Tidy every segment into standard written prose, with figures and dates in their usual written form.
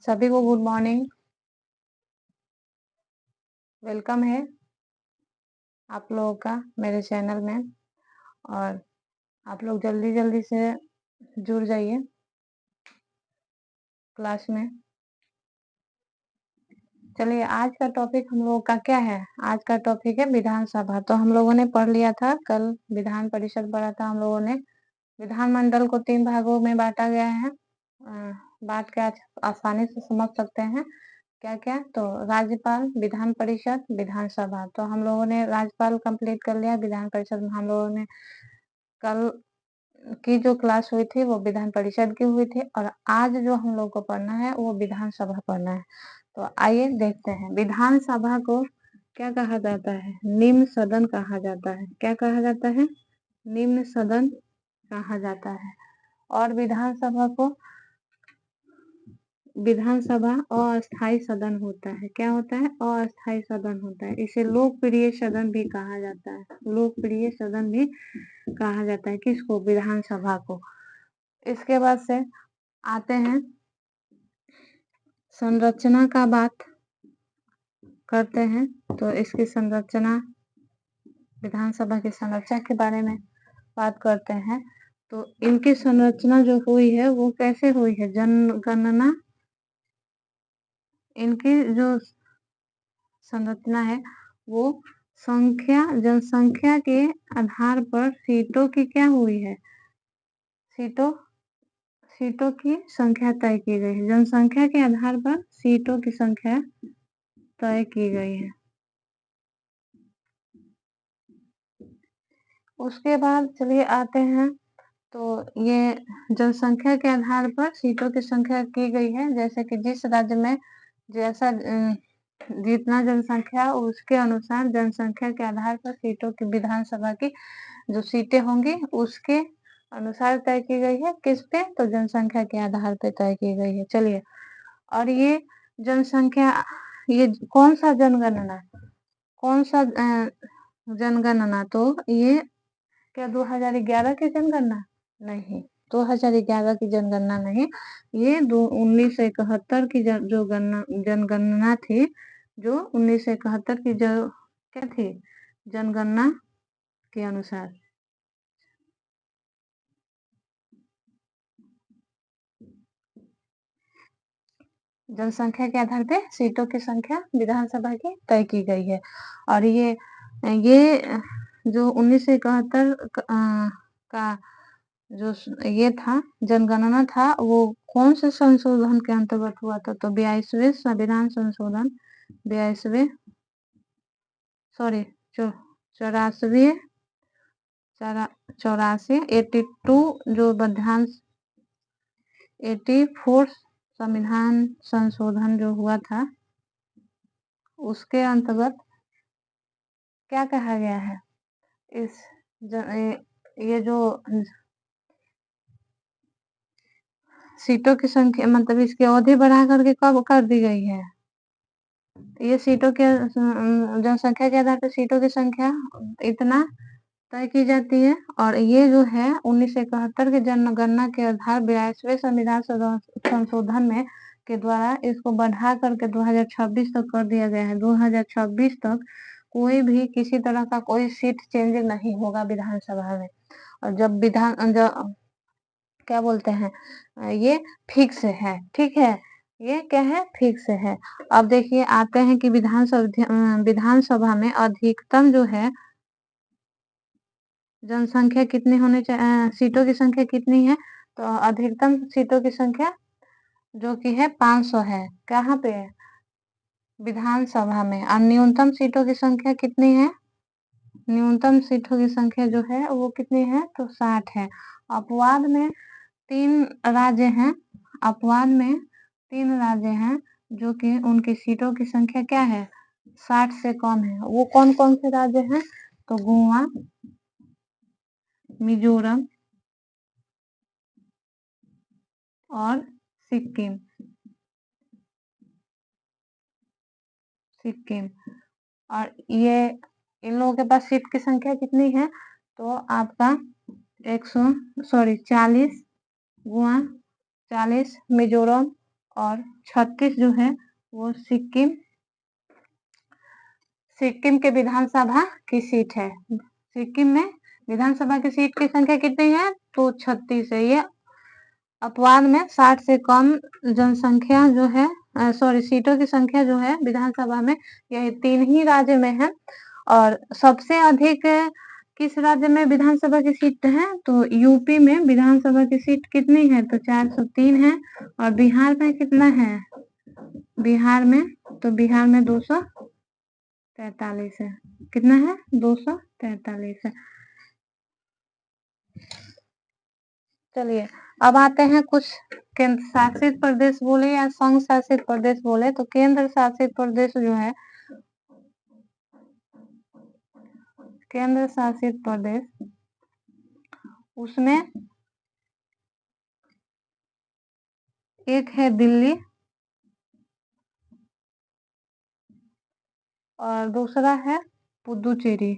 सभी को good morning. Welcome है आप लोगों का मेरे चैनल में, और आप लोग जल्दी जल्दी से जुड़ जाइए क्लास में। चलिए, आज का टॉपिक हम लोगों का क्या है? आज का टॉपिक है विधानसभा। तो हम लोगों ने पढ़ लिया था कल, विधान परिषद पढ़ा था हम लोगों ने। विधानमंडल को 3 भागों में बांटा गया है। बात के आज आसानी से समझ सकते हैं क्या क्या। तो राज्यपाल, विधान परिषद, विधानसभा। तो हम लोगों ने राज्यपाल कंप्लीट कर लिया। विधान परिषद में हम लोगों ने कल की जो क्लास हुई थी वो विधान परिषद की हुई थी, और आज जो हम लोग को पढ़ना है वो विधानसभा पढ़ना है। तो आइए देखते हैं। विधानसभा को क्या कहा जाता है? निम्न सदन कहा जाता है। क्या कहा जाता है? निम्न सदन कहा जाता है। और विधानसभा अस्थायी सदन होता है। क्या होता है? अस्थायी सदन होता है। इसे लोकप्रिय सदन भी कहा जाता है। लोकप्रिय सदन भी कहा जाता है किसको? विधानसभा को। इसके बाद से आते हैं संरचना का बात करते हैं। तो इसकी संरचना, विधानसभा की संरचना के बारे में बात करते हैं। तो इनकी संरचना जो हुई है वो कैसे हुई है? जनगणना, इनकी जो संरचना है वो जनसंख्या के आधार पर सीटों की क्या हुई है? सीटों की संख्या तय की गई है। जनसंख्या के आधार पर सीटों की संख्या तय की गई है। उसके बाद चलिए आते हैं। तो ये जनसंख्या के आधार पर सीटों की संख्या की गई है। जैसे कि जिस राज्य में जैसा जितना जनसंख्या, उसके अनुसार जनसंख्या के आधार पर सीटों की, विधानसभा की जो सीटें होंगी उसके अनुसार तय की गई है। किस पे? तो जनसंख्या के आधार पे तय की गई है। चलिए, और ये जनसंख्या, ये कौन सा जनगणना? जनगणना? तो ये क्या 2011 की जनगणना? नहीं, 2011 की जनगणना नहीं। ये 1971 की जो जनगणना थी, जो 1971 की जो क्या थी, जनगणना के अनुसार। जनसंख्या के आधार पे सीटों की संख्या विधानसभा की तय की गई है। और ये जो 1971 का जो ये था, जनगणना था, वो कौन से संशोधन के अंतर्गत हुआ था? तो 82वें संविधान संशोधन, 82वें, सॉरी, 84 82 जो 84 संविधान संशोधन जो हुआ था, उसके अंतर्गत क्या कहा गया है? ये जो सीटों की संख्या, मतलब इसकी अवधि बढ़ा करके कब कर दी गई है? ये सीटों के जनसंख्या के आधार पर सीटों की संख्या इतना तय की जाती है। और ये जो है 1971 की जनगणना के आधार 82वें संविधान संशोधन में के द्वारा इसको बढ़ा करके 2026 तक कर दिया गया है। 2026 तक कोई भी किसी तरह का कोई सीट चेंज नहीं होगा विधानसभा में। और जब क्या बोलते हैं, ये फिक्स है। ठीक है, ये क्या है? फिक्स है। अब देखिए, आते हैं कि विधानसभा में अधिकतम जो है जनसंख्या कितनी होनी चाहिए, सीटों की संख्या कितनी है? तो अधिकतम सीटों की संख्या जो कि है 500 है। कहाँ पे? विधानसभा में। और न्यूनतम सीटों की संख्या कितनी है? न्यूनतम सीटों की संख्या जो है वो कितनी है? तो 60 है। अपवाद में 3 राज्य हैं। अपवाद में 3 राज्य हैं जो कि उनकी सीटों की संख्या क्या है? 60 से कम है। वो कौन कौन से राज्य हैं? तो गोवा, मिजोरम और सिक्किम। और ये इन लोगों के पास सीट की संख्या कितनी है? तो आपका 40 गोवा, 40 मिजोरम और 36 जो है वो सिक्किम के विधानसभा की सीट है। सिक्किम में विधानसभा की सीट की संख्या कितनी है? तो 36 है। ये अपवाद में 60 से कम जनसंख्या जो है सीटों की संख्या जो है विधानसभा में यही 3 ही राज्य में है। और सबसे अधिक किस राज्य में विधानसभा की सीट है? तो यूपी में विधानसभा की सीट कितनी है? तो 403 है। और बिहार में कितना है? बिहार में 243 है। कितना है? 243 है। चलिए अब आते हैं कुछ केंद्र शासित प्रदेश बोले या संघ शासित प्रदेश बोले। तो केंद्र शासित प्रदेश जो है, केंद्र शासित प्रदेश उसमें एक है दिल्ली और दूसरा है पुदुचेरी।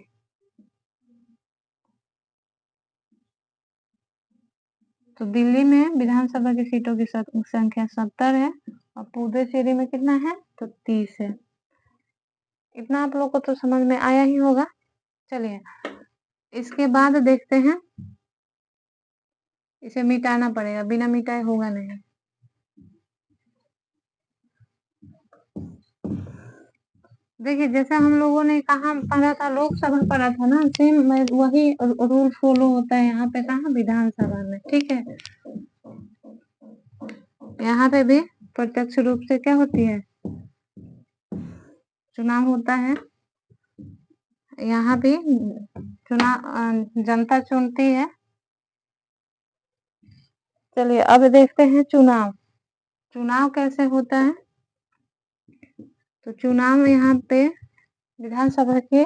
तो दिल्ली में विधानसभा की सीटों की संख्या 70 है और पुदुचेरी में कितना है? तो 30 है। इतना आप लोग को तो समझ में आया ही होगा। चलिए इसके बाद देखते हैं, इसे मिटाना पड़ेगा, बिना मिटाए होगा नहीं। देखिए जैसे हम लोगों ने कहा पढ़ा था, लोकसभा पढ़ा था ना, सेम वही रूल फॉलो होता है यहाँ पे। कहा? विधानसभा में। ठीक है, यहाँ पे भी प्रत्यक्ष रूप से क्या होती है? चुनाव होता है। यहाँ भी चुनाव जनता चुनती है। चलिए अब देखते हैं चुनाव कैसे होता है। तो चुनाव यहाँ पे विधानसभा के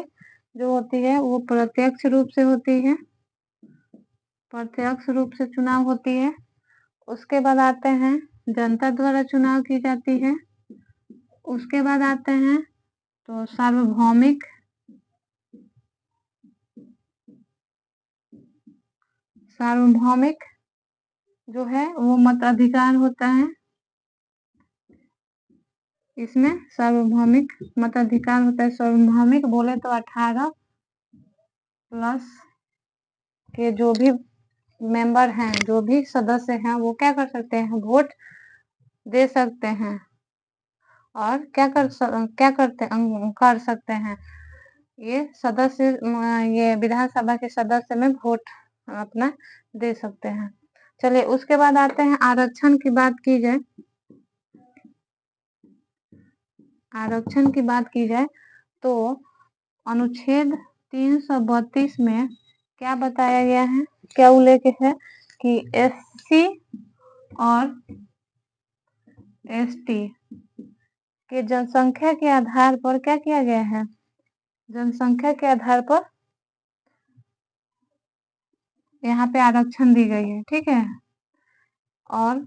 जो होती है वो प्रत्यक्ष रूप से होती है, प्रत्यक्ष रूप से चुनाव होती है। उसके बाद आते हैं जनता द्वारा चुनाव की जाती है। उसके बाद आते हैं तो सार्वभौमिक जो है वो मताधिकार होता है। इसमें सार्वभौमिक मताधिकार होता है। सार्वभौमिक बोले तो 18 प्लस के जो भी मेंबर हैं, जो भी सदस्य हैं, वो क्या कर सकते हैं? वोट दे सकते हैं। और कर सकते हैं ये सदस्य, ये विधानसभा के सदस्य में वोट अपना दे सकते हैं। चलिए उसके बाद आते हैं आरक्षण की बात की जाए। आरक्षण की बात की जाए तो अनुच्छेद 332 में क्या बताया गया है, क्या उल्लेख है कि एससी और एसटी के जनसंख्या के आधार पर क्या किया गया है? जनसंख्या के आधार पर यहाँ पे आरक्षण दी गई है। ठीक है, और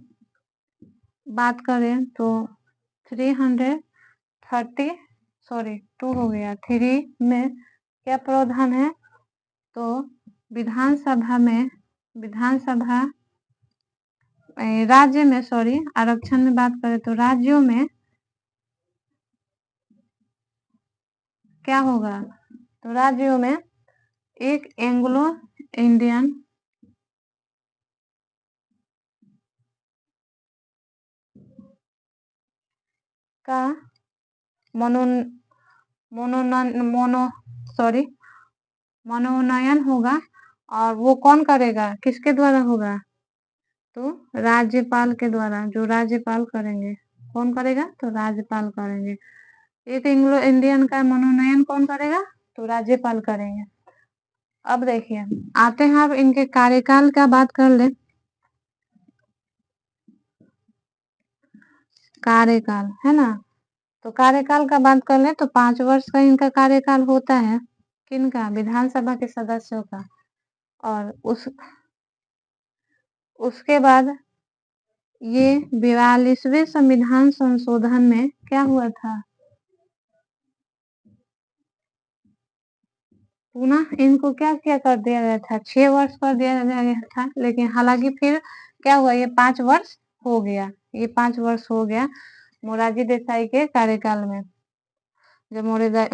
बात करें तो 2 हो गया। 3 में क्या प्रावधान है? तो राज्य में आरक्षण में बात करें तो राज्यों में क्या होगा? तो राज्यों में एक एंग्लो इंडियन का मनोनयन होगा। और वो कौन करेगा? किसके द्वारा होगा? तो राज्यपाल के द्वारा, जो राज्यपाल करेंगे। कौन करेगा? तो राज्यपाल करेंगे। एक एंग्लो इंडियन का मनोनयन कौन करेगा? तो राज्यपाल करेंगे। अब देखिए आते हैं, अब इनके कार्यकाल का बात कर ले। कार्यकाल है ना, तो कार्यकाल का बात कर ले तो 5 वर्ष का इनका कार्यकाल होता है। किनका? विधानसभा के सदस्यों का। और उसके बाद ये 42वें संविधान संशोधन में क्या हुआ था? पुनः इनको क्या कर दिया गया था? 6 वर्ष कर दिया गया था। लेकिन हालांकि फिर क्या हुआ? ये 5 वर्ष हो गया, ये 5 वर्ष हो गया मोरारजी देसाई के कार्यकाल में। जब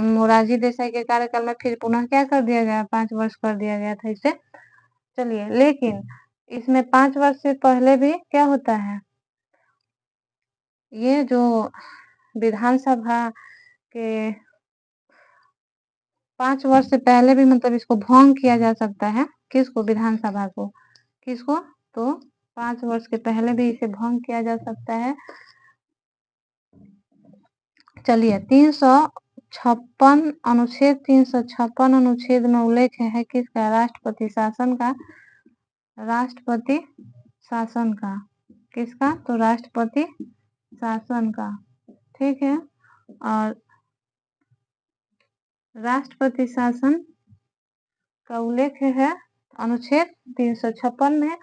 मोरारजी देसाई के कार्यकाल में फिर पुनः क्या कर दिया गया, 5 वर्ष कर दिया गया था इसे। चलिए, लेकिन इसमें 5 वर्ष से पहले भी क्या होता है, ये जो विधानसभा के 5 वर्ष से पहले भी मतलब इसको भंग किया जा सकता है। किसको? विधानसभा को। किसको? तो 5 वर्ष के पहले भी इसे भंग किया जा सकता है। चलिए, 356 अनुच्छेद 356 अनुच्छेद में उल्लेख है किसका? राष्ट्रपति शासन का। राष्ट्रपति शासन का। किसका? तो राष्ट्रपति शासन का। ठीक है, और राष्ट्रपति शासन का उल्लेख है अनुच्छेद 356 में,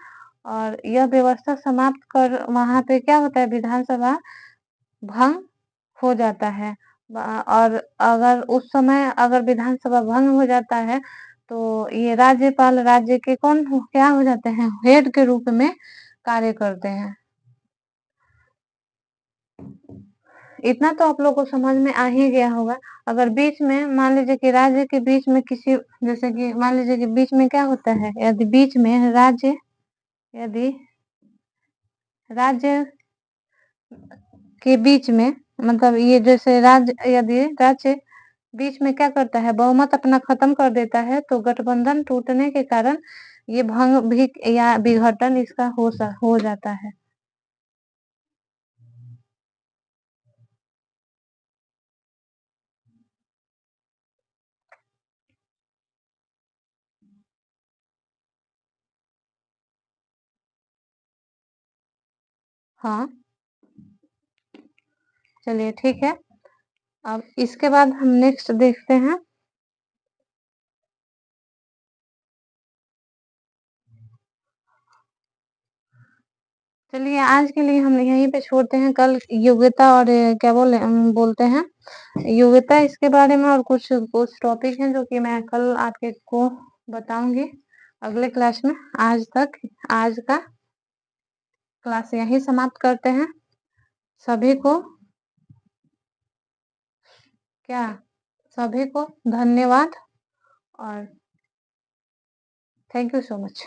और यह व्यवस्था समाप्त कर वहां पे क्या होता है, विधानसभा भंग हो जाता है। और अगर उस समय अगर विधानसभा भंग हो जाता है तो ये राज्यपाल राज्य के क्या हो जाते हैं, हेड के रूप में कार्य करते हैं। इतना तो आप लोग को समझ में आ ही गया होगा। अगर बीच में मान लीजिए कि राज्य के बीच में किसी, जैसे कि मान लीजिए कि बीच में क्या होता है, यदि बीच में यदि राज्य के बीच में मतलब ये जैसे यदि राज्य बीच में क्या करता है, बहुमत अपना खत्म कर देता है, तो गठबंधन टूटने के कारण ये भंग भी या विघटन इसका हो जाता है। हाँ, चलिए ठीक है। अब इसके बाद हम नेक्स्ट देखते हैं। चलिए, आज के लिए हम यहीं पे छोड़ते हैं। कल योग्यता और क्या बोलते हैं योग्यता, इसके बारे में और कुछ कुछ टॉपिक हैं जो कि मैं कल आपके को बताऊंगी अगले क्लास में। आज का क्लास यहीं समाप्त करते हैं। सभी को सभी को धन्यवाद और थैंक यू सो मच।